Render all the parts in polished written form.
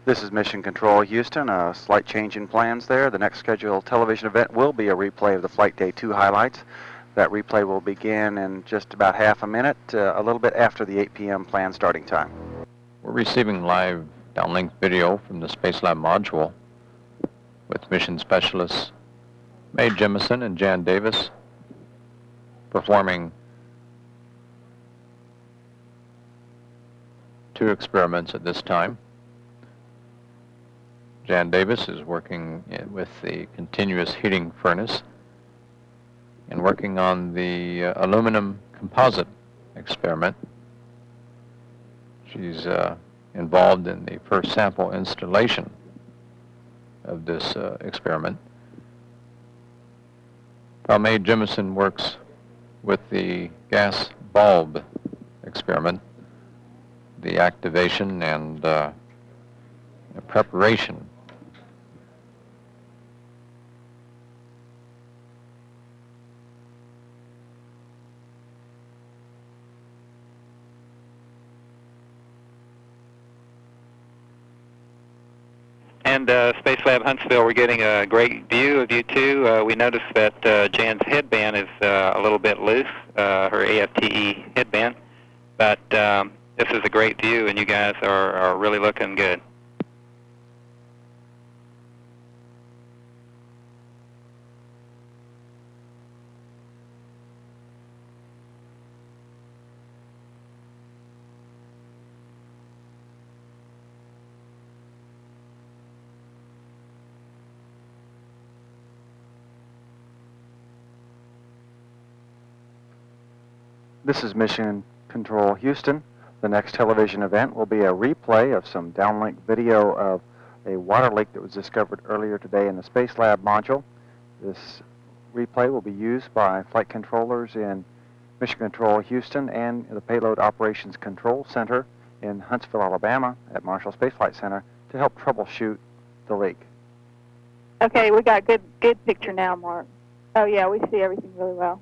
This is Mission Control Houston. A slight change in plans there. The next scheduled television event will be a replay of the Flight Day 2 highlights. That replay will begin in just about half a minute, a little bit after the 8 p.m. planned starting time. We're receiving live downlink video from the Spacelab module with mission specialists Mae Jemison and Jan Davis performing 2 experiments at this time. Jan Davis is working with the continuous heating furnace and working on the aluminum composite experiment. She's involved in the first sample installation of this experiment. While Mae Jemison works with the gas bulb experiment, the activation and preparation. And Spacelab Huntsville, we're getting a great view of you two. We noticed that Jan's headband is a little bit loose, her AFTE headband, but this is a great view, and you guys are really looking good. This is Mission Control Houston. The next television event will be a replay of some downlink video of a water leak that was discovered earlier today in the Spacelab module. This replay will be used by flight controllers in Mission Control Houston and the Payload Operations Control Center in Huntsville, Alabama at Marshall Space Flight Center to help troubleshoot the leak. Okay, we got good picture now, Mark. Oh yeah, we see everything really well.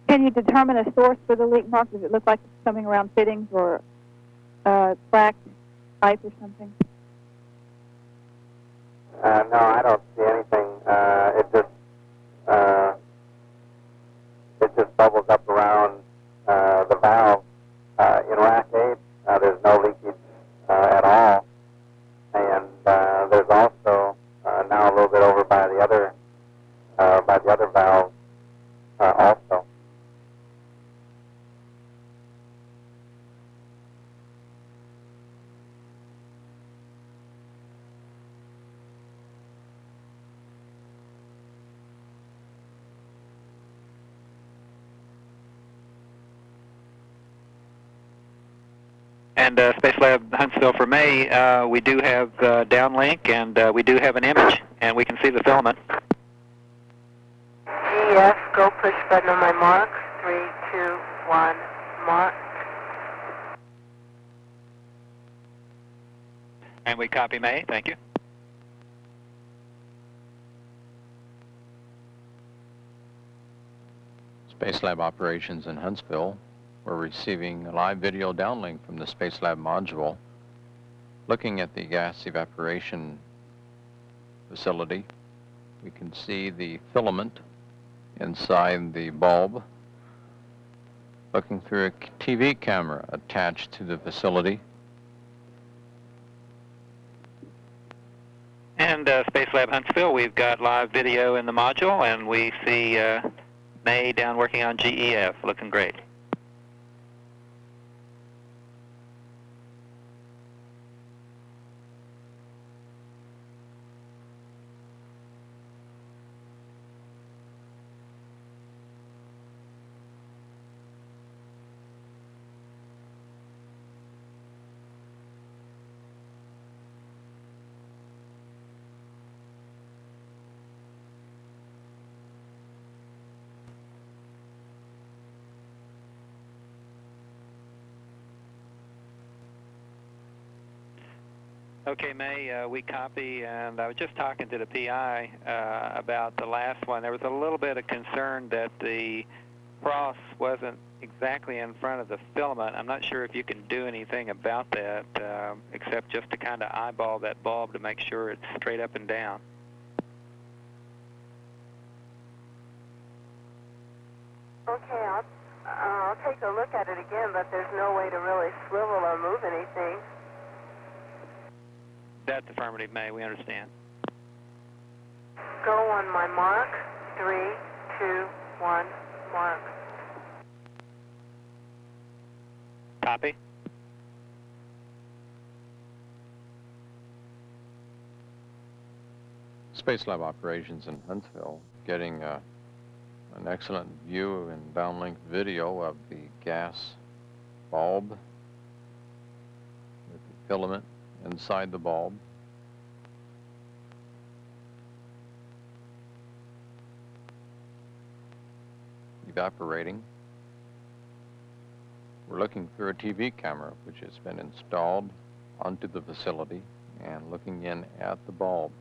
Can you determine a source for the leak, Mark? Does it look like it's coming around fittings or cracked pipe or something? No, I don't see anything. It just bubbles up around the valve. In rack 8, there's no leakage at all, and there's also now a little bit over by the other valve also. And Spacelab Huntsville for May, we do have downlink, and we do have an image, and we can see the filament. GEF, go push button on my mark. 3, 2, 1, mark. And we copy May, thank you. Spacelab operations in Huntsville. We're receiving a live video downlink from the Spacelab module looking at the gas evaporation facility. We can see the filament inside the bulb. Looking through a TV camera attached to the facility. And Spacelab Huntsville, we've got live video in the module, and we see May down working on GEF, looking great. Okay, May, we copy, and I was just talking to the PI about the last one. There was a little bit of concern that the frost wasn't exactly in front of the filament. I'm not sure if you can do anything about that, except just to kind of eyeball that bulb to make sure it's straight up and down. Okay, I'll take a look at it again, but there's no way to really swivel or move anything. That's affirmative, May. We understand. Go on my mark. 3, 2, 1, mark. Copy. Space Lab operations in Huntsville getting an excellent view and downlink video of the gas bulb with the filament inside the bulb. Evaporating. We're looking through a TV camera which has been installed onto the facility and looking in at the bulb.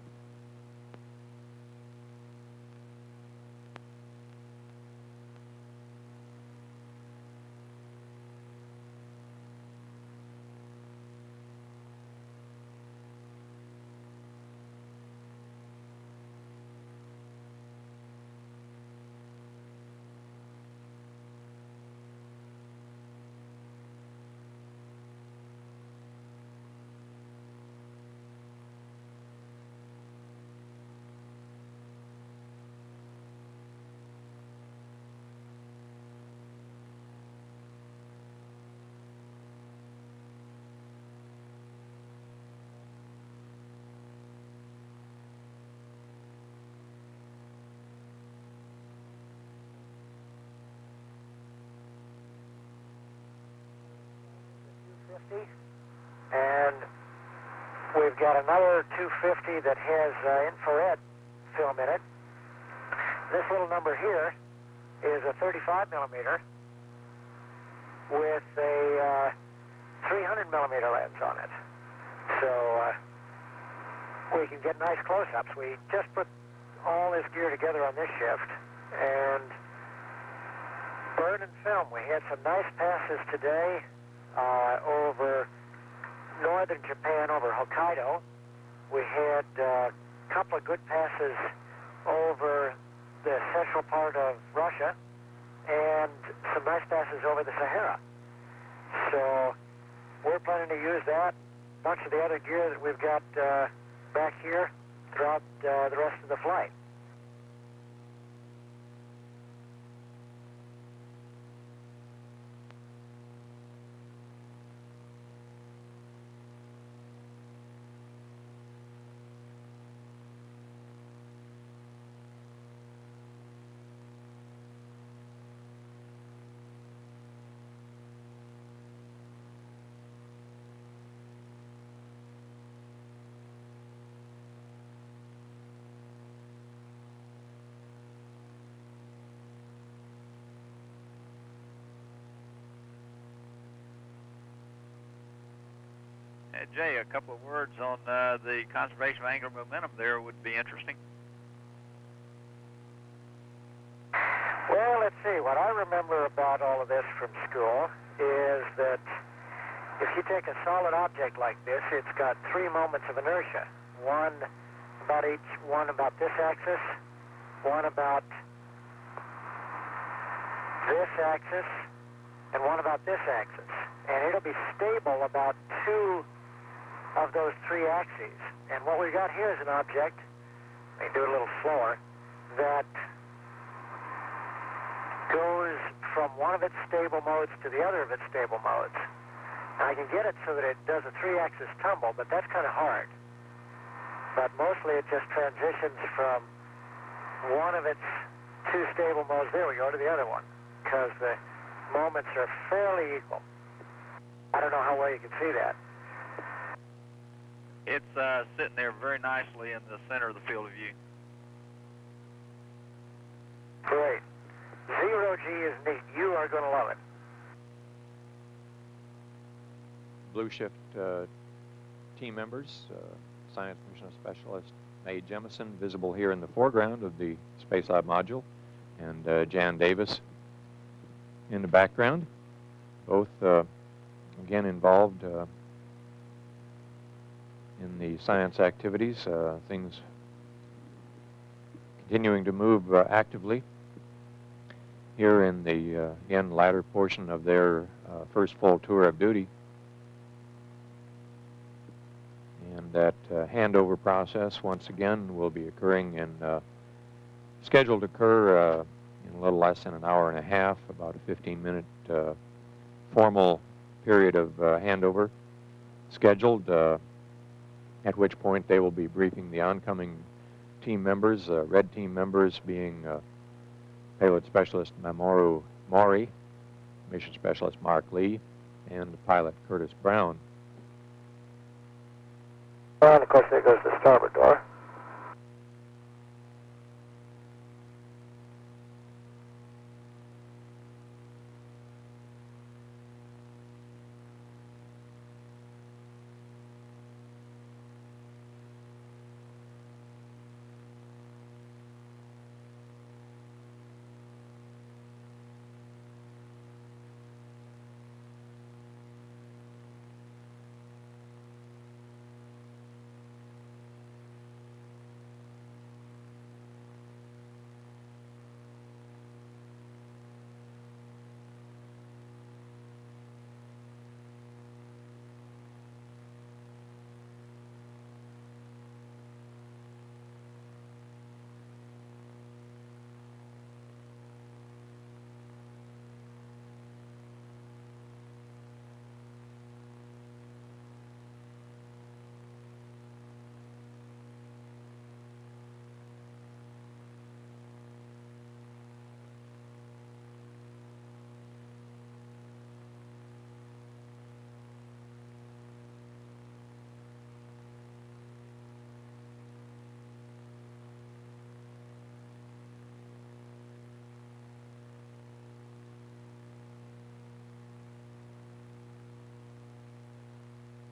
And we've got another 250 that has infrared film in it. This little number here is a 35 millimeter with a 300 millimeter lens on it. So we can get nice close-ups. We just put all this gear together on this shift and burn and film. We had some nice passes today over northern Japan, over Hokkaido. We had a couple of good passes over the central part of Russia and some nice passes over the Sahara. So we're planning to use that, a bunch of the other gear that we've got back here throughout the rest of the flight. Jay, a couple of words on the conservation of angular momentum there would be interesting. Well, let's see. What I remember about all of this from school is that if you take a solid object like this, it's got 3 moments of inertia. One about this axis, one about this axis, and one about this axis. And it'll be stable about 2 of those 3 axes. And what we've got here is an object, let me do it a little slower, that goes from one of its stable modes to the other of its stable modes. Now I can get it so that it does a 3-axis tumble, but that's kind of hard. But mostly it just transitions from one of its 2 stable modes, there we go, to the other one, because the moments are fairly equal. I don't know how well you can see that. It's sitting there very nicely in the center of the field of view. Great. 0G is neat. You are going to love it. Blue Shift team members, Science Mission Specialist Mae Jemison, visible here in the foreground of the Space Lab module, and Jan Davis in the background, both again involved in the science activities, things continuing to move actively here in the, again, latter portion of their first full tour of duty. And that handover process, once again, will be occurring in, scheduled to occur in a little less than an hour and a half, about a 15-minute formal period of handover scheduled, at which point they will be briefing the oncoming team members, red team members being payload specialist Mamoru Mori, mission specialist Mark Lee, and pilot Curtis Brown. And of course, there goes the starboard door.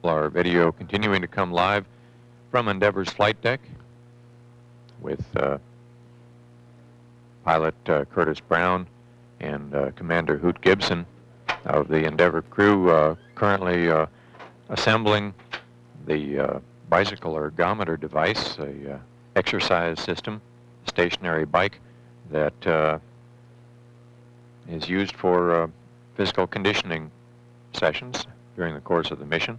Our video continuing to come live from Endeavour's flight deck with pilot Curtis Brown and Commander Hoot Gibson of the Endeavour crew currently assembling the bicycle ergometer device, a exercise system, stationary bike that is used for physical conditioning sessions during the course of the mission.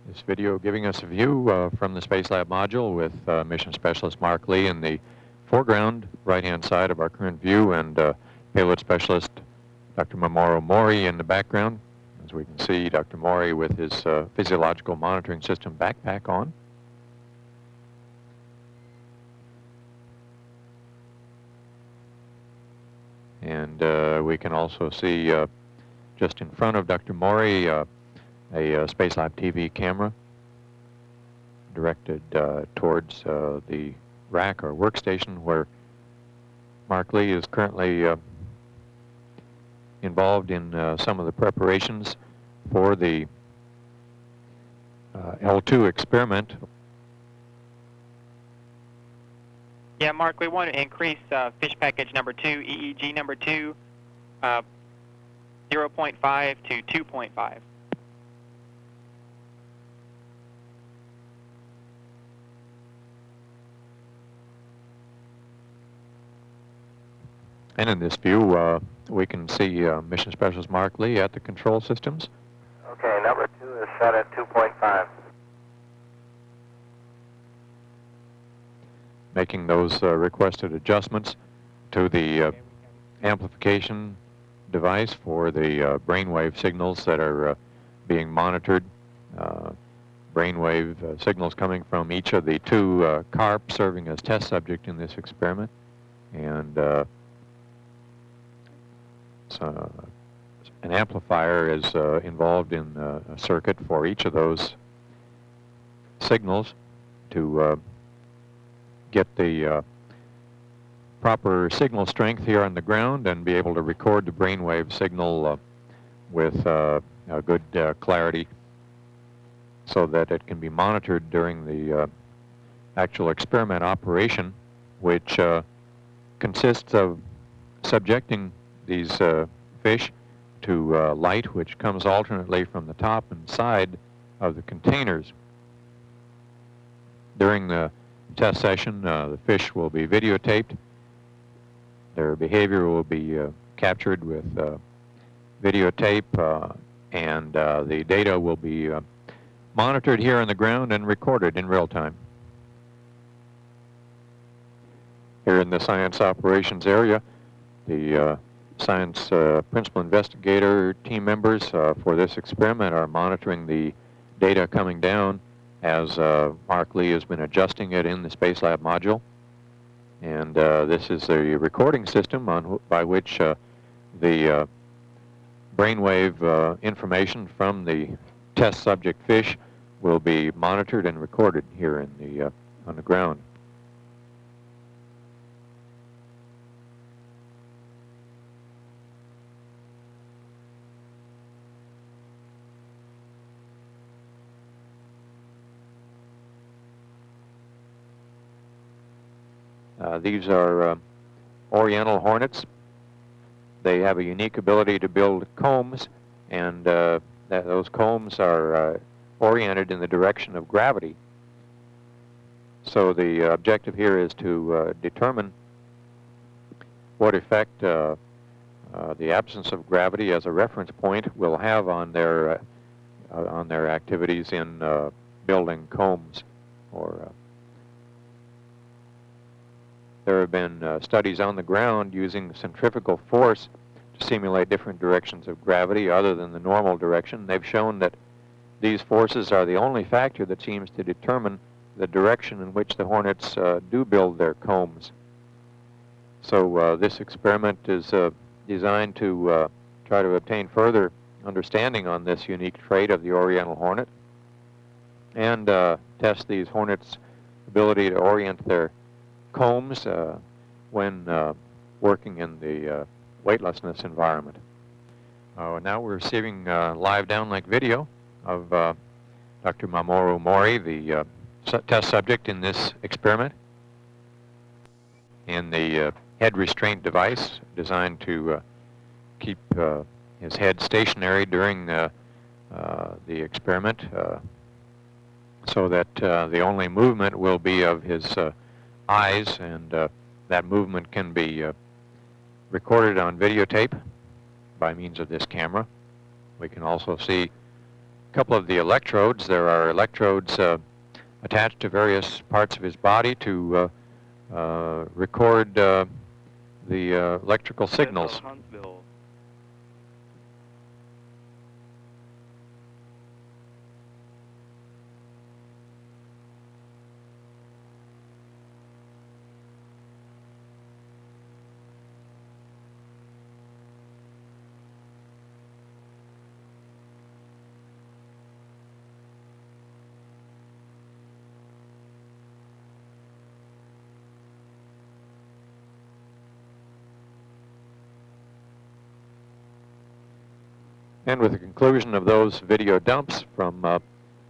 This video giving us a view from the Space Lab module with Mission Specialist Mark Lee in the foreground, right-hand side of our current view, and Payload Specialist Dr. Mamoru Mori in the background. As we can see, Dr. Mori with his physiological monitoring system backpack on. And we can also see just in front of Dr. Mori a Space Lab TV camera directed towards the rack or workstation where Mark Lee is currently involved in some of the preparations for the L2 experiment. Yeah, Mark, we want to increase fish package number 2, EEG number 2, 0.5 to 2.5. And in this view, we can see Mission Specialist Mark Lee at the control systems. Okay, number 2 is set at 2.5. Making those requested adjustments to the amplification device for the brainwave signals that are being monitored. Brainwave signals coming from each of the 2 carp serving as test subject in this experiment. And so an amplifier is involved in a circuit for each of those signals to get the proper signal strength here on the ground and be able to record the brainwave signal with a good clarity so that it can be monitored during the actual experiment operation, which consists of subjecting these fish to light which comes alternately from the top and side of the containers. During the test session, the fish will be videotaped. Their behavior will be captured with videotape, and the data will be monitored here on the ground and recorded in real time. Here in the science operations area, the science principal investigator team members for this experiment are monitoring the data coming down as Mark Lee has been adjusting it in the Space Lab module. And this is a recording system by which the brainwave information from the test subject fish will be monitored and recorded here in the on the ground. These are oriental hornets. They have a unique ability to build combs, and those combs are oriented in the direction of gravity. So the objective here is to determine what effect the absence of gravity as a reference point will have on their activities in building combs. Or there have been studies on the ground using centrifugal force to simulate different directions of gravity other than the normal direction. They've shown that these forces are the only factor that seems to determine the direction in which the hornets do build their combs. So this experiment is designed to try to obtain further understanding on this unique trait of the oriental hornet and test these hornets' ability to orient their combs when working in the weightlessness environment. Now we're receiving live downlink video of Dr. Mamoru Mori, the test subject in this experiment, in the head restraint device designed to keep his head stationary during the experiment so that the only movement will be of his eyes, and that movement can be recorded on videotape by means of this camera. We can also see a couple of the electrodes. There are electrodes attached to various parts of his body to record the electrical signals. And with the conclusion of those video dumps from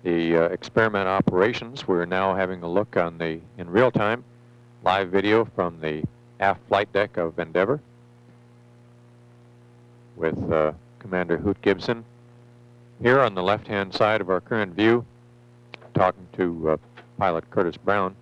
the experiment operations, we're now having a look on in real time, live video from the aft flight deck of Endeavour with Commander Hoot Gibson here on the left-hand side of our current view, talking to pilot Curtis Brown.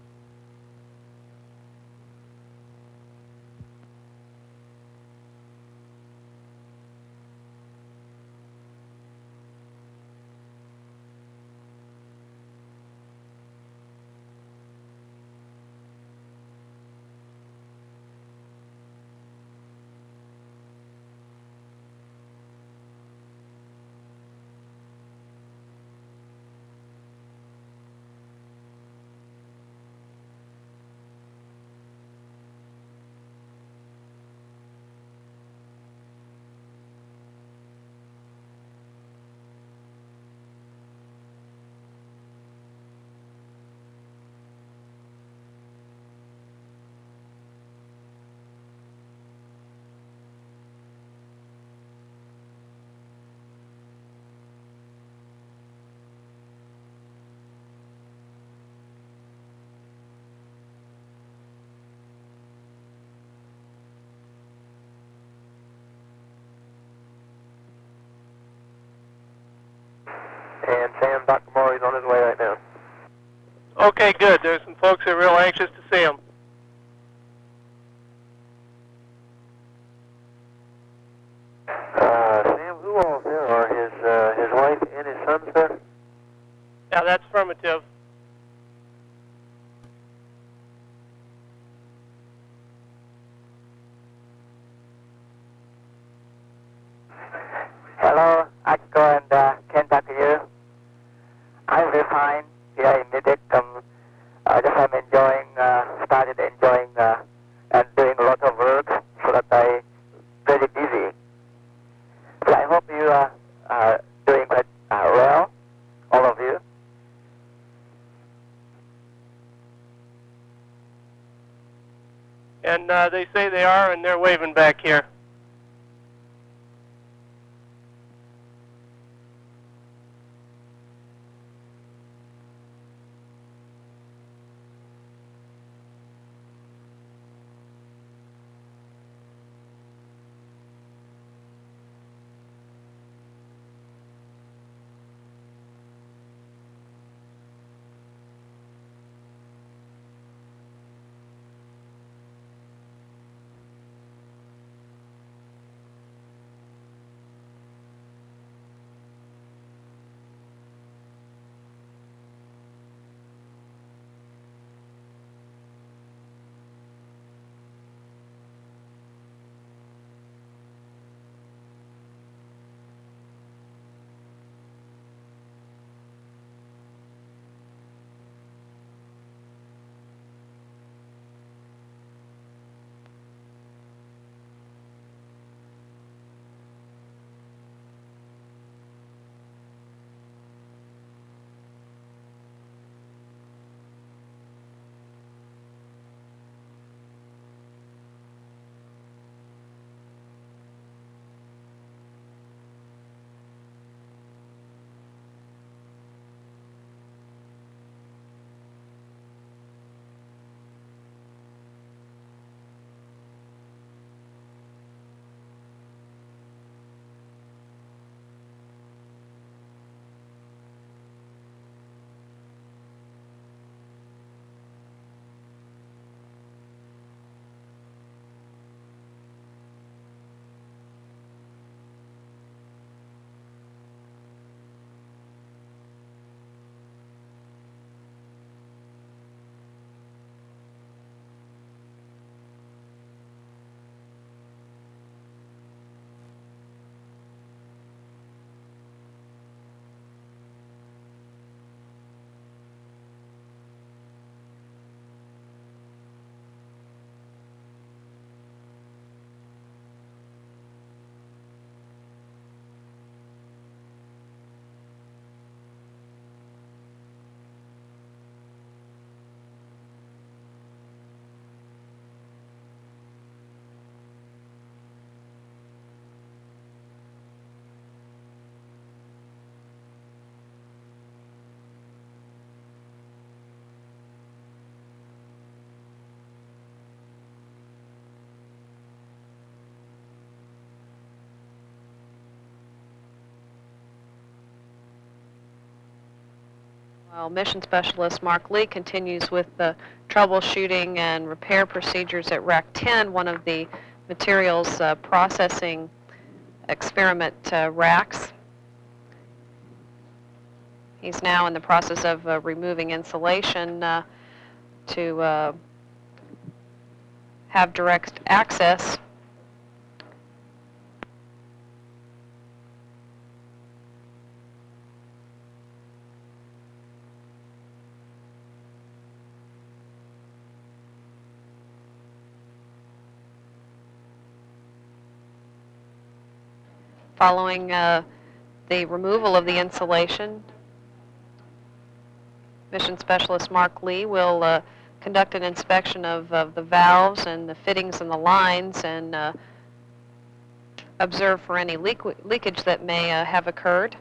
Okay, good. There's some folks that are real anxious to see him. Sam, who all there are his wife and his sons there? Yeah, that's affirmative. Hello, Akiko and Ken, talk to you. I'm very fine here in Middick. Just I'm enjoying, started enjoying and doing a lot of work so that I very busy. So I hope you are doing quite well, all of you. And they say they are, and they're waving back here. Well, Mission Specialist Mark Lee continues with the troubleshooting and repair procedures at Rack 10, one of the materials processing experiment racks. He's now in the process of removing insulation to have direct access. Following the removal of the insulation, Mission Specialist Mark Lee will conduct an inspection of the valves and the fittings and the lines and observe for any leakage that may have occurred.